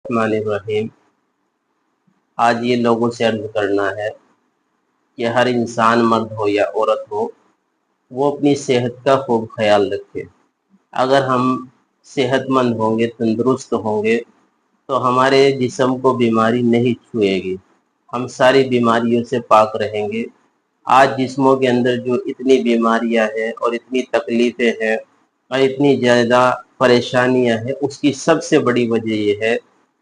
रहीम। आज ये लोगों से अर्ज करना है कि हर इंसान, मर्द हो या औरत हो, वो अपनी सेहत का खूब ख्याल रखे। अगर हम सेहतमंद होंगे, तंदुरुस्त होंगे, तो हमारे जिस्म को बीमारी नहीं छुएगी, हम सारी बीमारियों से पाक रहेंगे। आज जिस्मों के अंदर जो इतनी बीमारियां हैं और इतनी तकलीफ़ें हैं और इतनी ज़्यादा परेशानियां हैं, उसकी सबसे बड़ी वजह ये है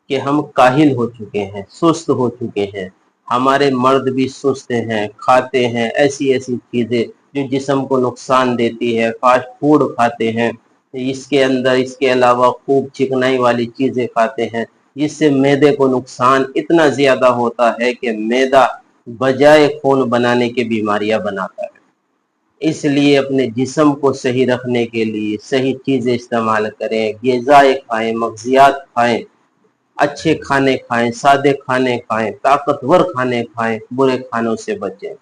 कि हम काहिल हो चुके हैं, सुस्त हो चुके हैं। हमारे मर्द भी सुस्त हैं, खाते हैं ऐसी ऐसी चीज़ें जो जिस्म को नुकसान देती है, फास्ट फूड खाते हैं, इसके अंदर इसके अलावा खूब चिकनाई वाली चीज़ें खाते हैं, जिससे मैदे को नुकसान इतना ज़्यादा होता है कि मैदा बजाय खून बनाने के बीमारियां बनाता है। इसलिए अपने जिस्म को सही रखने के लिए सही चीज़ें इस्तेमाल करें, ग़िज़ाएँ खाएं, मग़ज़ियात खाएं, अच्छे खाने खाएं, सादे खाने खाएं, ताकतवर खाने खाएं, बुरे खानों से बचें।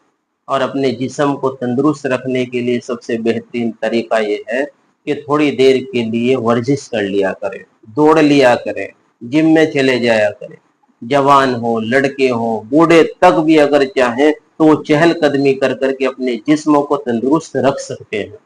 और अपने जिस्म को तंदुरुस्त रखने के लिए सबसे बेहतरीन तरीका ये है कि थोड़ी देर के लिए वर्जिश कर लिया करें, दौड़ लिया करें, जिम में चले जाया करें। जवान हो, लड़के हो, बूढ़े तक भी अगर चाहें तो वो चहल कदमी कर करके अपने जिस्मों को तंदुरुस्त रख सकते हैं।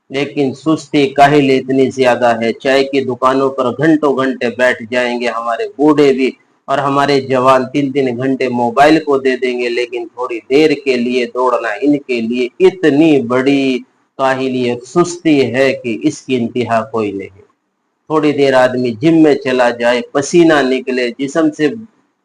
लेकिन सुस्ती काहिल इतनी ज्यादा है, चाय की दुकानों पर घंटों घंटे बैठ जाएंगे हमारे बूढ़े भी, और हमारे जवान 3-3 घंटे मोबाइल को दे देंगे, लेकिन थोड़ी देर के लिए दौड़ना इनके लिए इतनी बड़ी काहिलियत, सुस्ती है कि इसकी इंतहा कोई नहीं। थोड़ी देर आदमी जिम में चला जाए, पसीना निकले, जिस्म से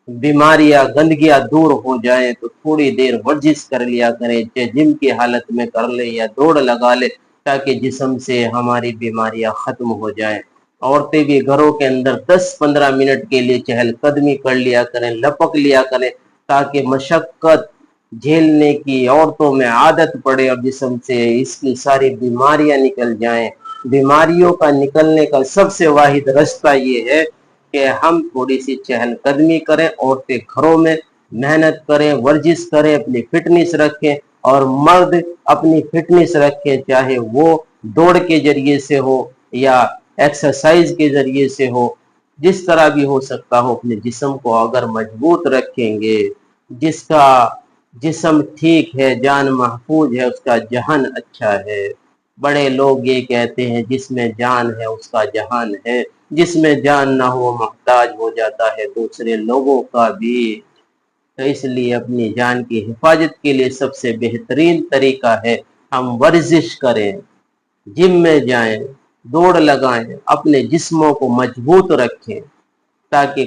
बीमारियां, गंदगियां दूर हो जाए, तो थोड़ी देर वर्जिश कर लिया करें, चाहे जिम की हालत में कर ले या दौड़ लगा ले, ताकि जिस्म से हमारी बीमारियां खत्म हो जाएं। औरतें भी घरों के अंदर 10-15 मिनट के लिए चहलकदमी कर लिया करें, लपक लिया करें, ताकि मशक्कत झेलने की औरतों में आदत पड़े और जिस्म से इसकी सारी बीमारियां निकल जाएं। बीमारियों का निकलने का सबसे वाहिद रास्ता ये है कि हम थोड़ी सी चहलकदमी करें, औरतें घरों में मेहनत करें, वर्जिश करें, अपनी फिटनेस रखें, और मर्द अपनी फिटनेस रखें, चाहे वो दौड़ के जरिए से हो या एक्सरसाइज के जरिए से हो, जिस तरह भी हो सकता हो। अपने जिस्म को अगर मजबूत रखेंगे, जिसका जिस्म ठीक है, जान महफूज है, उसका जहान अच्छा है। बड़े लोग ये कहते हैं, जिसमें जान है उसका जहान है, जिसमें जान ना हो मोहताज हो जाता है दूसरे लोगों का भी। तो इसलिए अपनी जान की हिफाजत के लिए सबसे बेहतरीन तरीका है हम वर्जिश करें, जिम में जाएं, दौड़ लगाएं, अपने जिस्मों को मजबूत रखें, ताकि